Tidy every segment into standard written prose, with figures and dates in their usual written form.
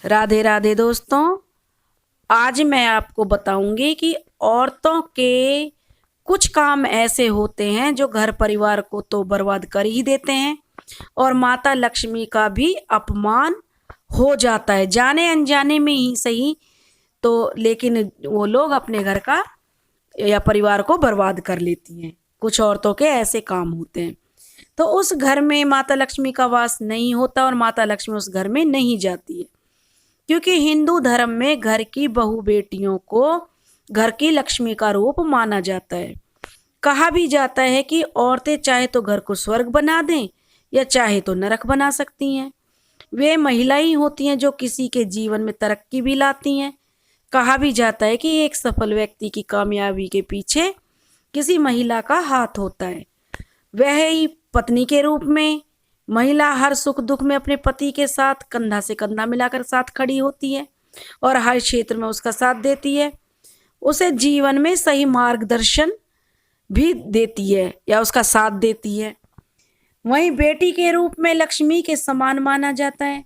राधे राधे दोस्तों। आज मैं आपको बताऊंगी कि औरतों के कुछ काम ऐसे होते हैं जो घर परिवार को तो बर्बाद कर ही देते हैं और माता लक्ष्मी का भी अपमान हो जाता है, जाने अनजाने में ही सही। तो लेकिन वो लोग अपने घर का या परिवार को बर्बाद कर लेती हैं। कुछ औरतों के ऐसे काम होते हैं। तो उस घर में माता लक्ष्मी का वास नहीं होता और माता लक्ष्मी उस घर में नहीं जाती है, क्योंकि हिंदू धर्म में घर की बहू बेटियों को घर की लक्ष्मी का रूप माना जाता है। कहा भी जाता है कि औरतें चाहे तो घर को स्वर्ग बना दें या चाहे तो नरक बना सकती हैं। वे महिला ही होती हैं जो किसी के जीवन में तरक्की भी लाती हैं। कहा भी जाता है कि एक सफल व्यक्ति की कामयाबी के पीछे किसी महिला का हाथ होता है। वह ही पत्नी के रूप में महिला हर सुख दुख में अपने पति के साथ कंधा से कंधा मिलाकर साथ खड़ी होती है और हर क्षेत्र में उसका साथ देती है। उसे जीवन में सही मार्गदर्शन भी देती है या उसका साथ देती है। वहीं बेटी के रूप में लक्ष्मी के समान माना जाता है।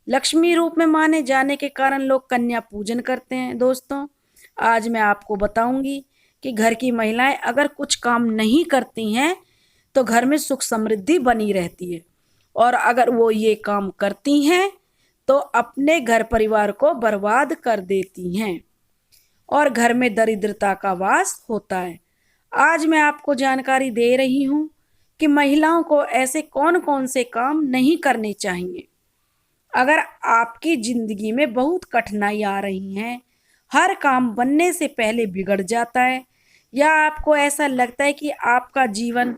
लक्ष्मी रूप में माने जाने के कारण लोग कन्या पूजन करते हैं। दोस्तों, आज मैं आपको बताऊंगी कि घर की महिलाएं अगर कुछ काम नहीं करती हैं तो घर में सुख समृद्धि बनी रहती है, और अगर वो ये काम करती हैं तो अपने घर परिवार को बर्बाद कर देती हैं और घर में दरिद्रता का वास होता है। आज मैं आपको जानकारी दे रही हूँ कि महिलाओं को ऐसे कौन कौन से काम नहीं करने चाहिए। अगर आपकी जिंदगी में बहुत कठिनाई आ रही हैं, हर काम बनने से पहले बिगड़ जाता है, या आपको ऐसा लगता है कि आपका जीवन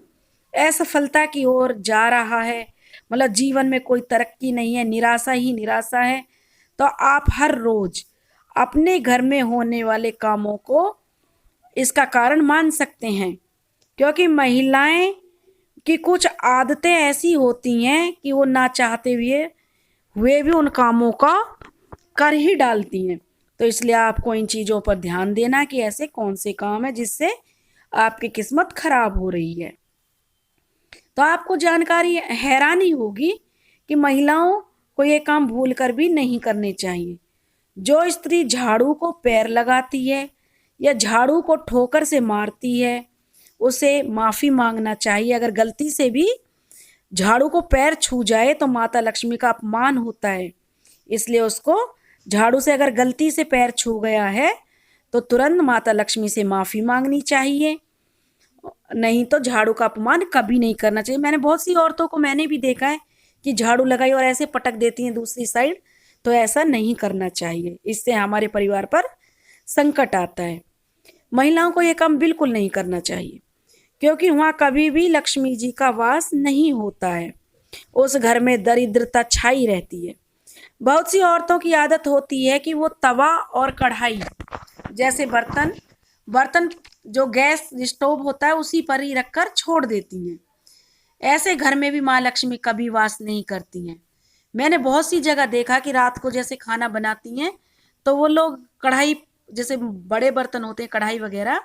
असफलता की ओर जा रहा है, मतलब जीवन में कोई तरक्की नहीं है, निराशा ही निराशा है, तो आप हर रोज अपने घर में होने वाले कामों को इसका कारण मान सकते हैं। क्योंकि महिलाएं की कुछ आदतें ऐसी होती हैं कि वो ना चाहते हुए भी उन कामों का कर ही डालती हैं। तो इसलिए आपको इन चीज़ों पर ध्यान देना कि ऐसे कौन से काम है जिससे आपकी किस्मत खराब हो रही है। तो आपको जानकारी हैरानी होगी कि महिलाओं को ये काम भूल कर भी नहीं करने चाहिए। जो स्त्री झाड़ू को पैर लगाती है या झाड़ू को ठोकर से मारती है, उसे माफ़ी मांगना चाहिए। अगर गलती से भी झाड़ू को पैर छू जाए तो माता लक्ष्मी का अपमान होता है, इसलिए उसको झाड़ू से अगर गलती से पैर छू गया है तो तुरंत माता लक्ष्मी से माफ़ी मांगनी चाहिए। नहीं तो झाड़ू का अपमान कभी नहीं करना चाहिए। मैंने बहुत सी औरतों को मैंने भी देखा है कि झाड़ू लगाई और ऐसे पटक देती हैं दूसरी साइड, तो ऐसा नहीं करना चाहिए। इससे हमारे परिवार पर संकट आता है। महिलाओं को ये काम बिल्कुल नहीं करना चाहिए, क्योंकि वहाँ कभी भी लक्ष्मी जी का वास नहीं होता है। उस घर में दरिद्रता छाई रहती है। बहुत सी औरतों की आदत होती है कि वो तवा और कढ़ाई जैसे बर्तन बर्तन जो गैस स्टोव होता है उसी पर ही रखकर छोड़ देती हैं। ऐसे घर में भी माँ लक्ष्मी कभी वास नहीं करती हैं। मैंने बहुत सी जगह देखा कि रात को जैसे खाना बनाती हैं तो वो लोग कढ़ाई, जैसे बड़े बर्तन होते हैं कढ़ाई वगैरह,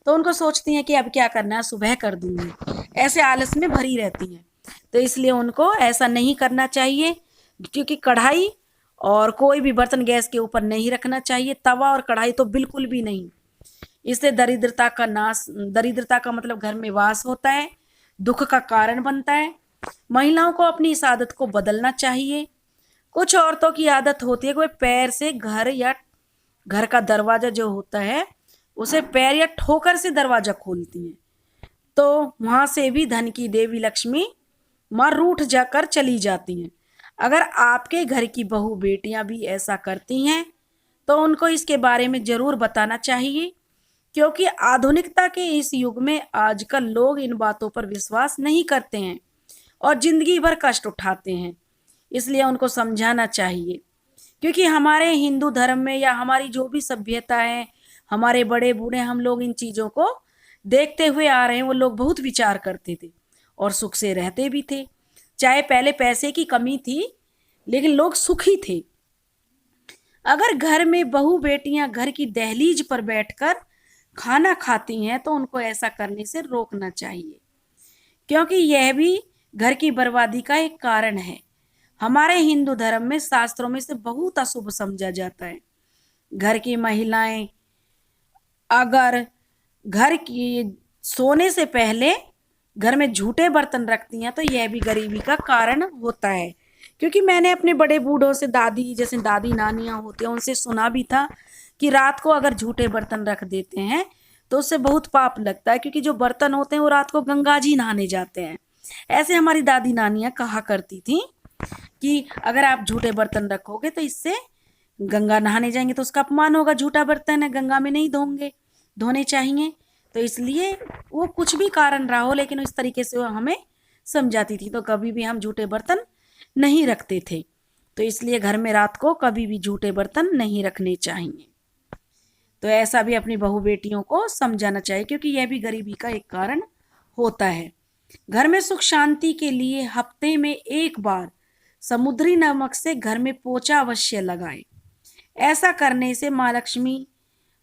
तो उनको सोचती हैं कि अब क्या करना है, सुबह कर दूंगी, ऐसे आलस में भरी रहती हैं। तो इसलिए उनको ऐसा नहीं करना चाहिए, क्योंकि कढ़ाई और कोई भी बर्तन गैस के ऊपर नहीं रखना चाहिए। तवा और कढ़ाई तो बिल्कुल भी नहीं। इससे दरिद्रता का मतलब घर में वास होता है, दुख का कारण बनता है। महिलाओं को अपनी इस आदत को बदलना चाहिए। कुछ औरतों की आदत होती है कि वे पैर से घर का दरवाजा जो होता है उसे पैर या ठोकर से दरवाजा खोलती हैं, तो वहां से भी धन की देवी लक्ष्मी माँ रूठ जाकर चली जाती हैं। अगर आपके घर की बहू बेटियां भी ऐसा करती हैं तो उनको इसके बारे में जरूर बताना चाहिए, क्योंकि आधुनिकता के इस युग में आजकल लोग इन बातों पर विश्वास नहीं करते हैं और जिंदगी भर कष्ट उठाते हैं। इसलिए उनको समझाना चाहिए, क्योंकि हमारे हिंदू धर्म में या हमारी जो भी सभ्यता है, हमारे बड़े बूढ़े हम लोग इन चीज़ों को देखते हुए आ रहे हैं। वो लोग बहुत विचार करते थे और सुख से रहते भी थे। चाहे पहले पैसे की कमी थी, लेकिन लोग सुखी थे। अगर घर में बहू बेटियां घर की दहलीज पर बैठकर खाना खाती हैं तो उनको ऐसा करने से रोकना चाहिए, क्योंकि यह भी घर की बर्बादी का एक कारण है। हमारे हिंदू धर्म में शास्त्रों में से बहुत अशुभ समझा जाता है। घर की महिलाएं अगर घर की सोने से पहले घर में झूठे बर्तन रखती हैं तो यह भी गरीबी का कारण होता है। क्योंकि मैंने अपने बड़े बूढ़ों से, दादी जैसे दादी नानियाँ होती हैं, उनसे सुना भी था कि रात को अगर झूठे बर्तन रख देते हैं तो उससे बहुत पाप लगता है, क्योंकि जो बर्तन होते हैं वो रात को गंगा जी नहाने जाते हैं। ऐसे हमारी दादी नानियाँ कहा करती थी कि अगर आप झूठे बर्तन रखोगे तो इससे गंगा नहाने जाएंगे तो उसका अपमान होगा, झूठा बर्तन है, गंगा में नहीं धोने चाहिए। तो इसलिए वो कुछ भी कारण रहा हो, लेकिन इस तरीके से वो हमें समझाती थी, तो कभी भी हम झूठे बर्तन नहीं रखते थे। तो इसलिए घर में रात को कभी भी झूठे बर्तन नहीं रखने चाहिए। तो ऐसा भी अपनी बहू बेटियों को समझाना चाहिए, क्योंकि यह भी गरीबी का एक कारण होता है। घर में सुख शांति के लिए हफ्ते में एक बार समुद्री नमक से घर में पोछा अवश्य लगाएं। ऐसा करने से माँ लक्ष्मी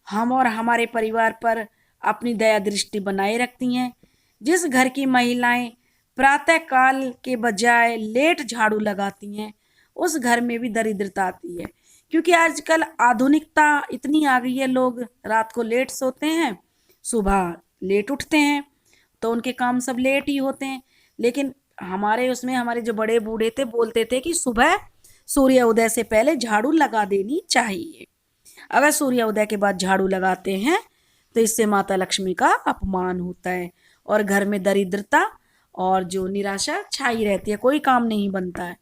हम और हमारे परिवार पर अपनी दया दृष्टि बनाए रखती हैं। जिस घर की महिलाएं प्रातः काल के बजाय लेट झाड़ू लगाती हैं, उस घर में भी दरिद्रता आती है। क्योंकि आजकल आधुनिकता इतनी आ गई है, लोग रात को लेट सोते हैं, सुबह लेट उठते हैं, तो उनके काम सब लेट ही होते हैं। लेकिन हमारे उसमें हमारे जो बड़े बूढ़े थे बोलते थे कि सुबह सूर्य उदय से पहले झाड़ू लगा देनी चाहिए। अगर सूर्य उदय के बाद झाड़ू लगाते हैं तो इससे माता लक्ष्मी का अपमान होता है और घर में दरिद्रता और जो निराशा छाई रहती है, कोई काम नहीं बनता है।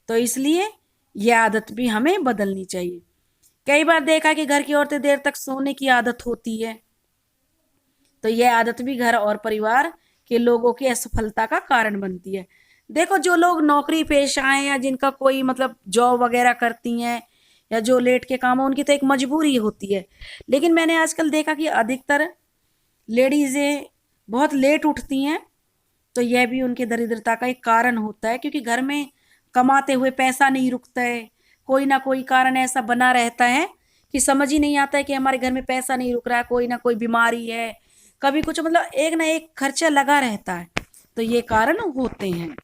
तो इसलिए यह आदत भी हमें बदलनी चाहिए। कई बार देखा कि घर की औरतें देर तक सोने की आदत होती है, तो यह आदत भी घर और परिवार के लोगों की असफलता का कारण बनती है। देखो, जो लोग नौकरी पेशा हैं या जिनका कोई मतलब जॉब वगैरह करती हैं या जो लेट के काम है, उनकी तो एक मजबूरी होती है। लेकिन मैंने आजकल देखा कि अधिकतर लेडीज़ें बहुत लेट उठती हैं, तो यह भी उनके दरिद्रता का एक कारण होता है। क्योंकि घर में कमाते हुए पैसा नहीं रुकता है, कोई ना कोई कारण ऐसा बना रहता है कि समझ ही नहीं आता है कि हमारे घर में पैसा नहीं रुक रहा है, कोई ना कोई बीमारी है, कभी कुछ मतलब एक ना एक खर्चा लगा रहता है। तो ये कारण होते हैं।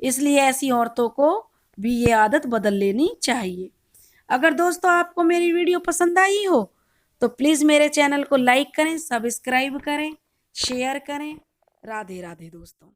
इसलिए ऐसी औरतों को भी ये आदत बदल लेनी चाहिए। अगर दोस्तों आपको मेरी वीडियो पसंद आई हो तो प्लीज़ मेरे चैनल को लाइक करें, सब्सक्राइब करें, शेयर करें। राधे राधे दोस्तों।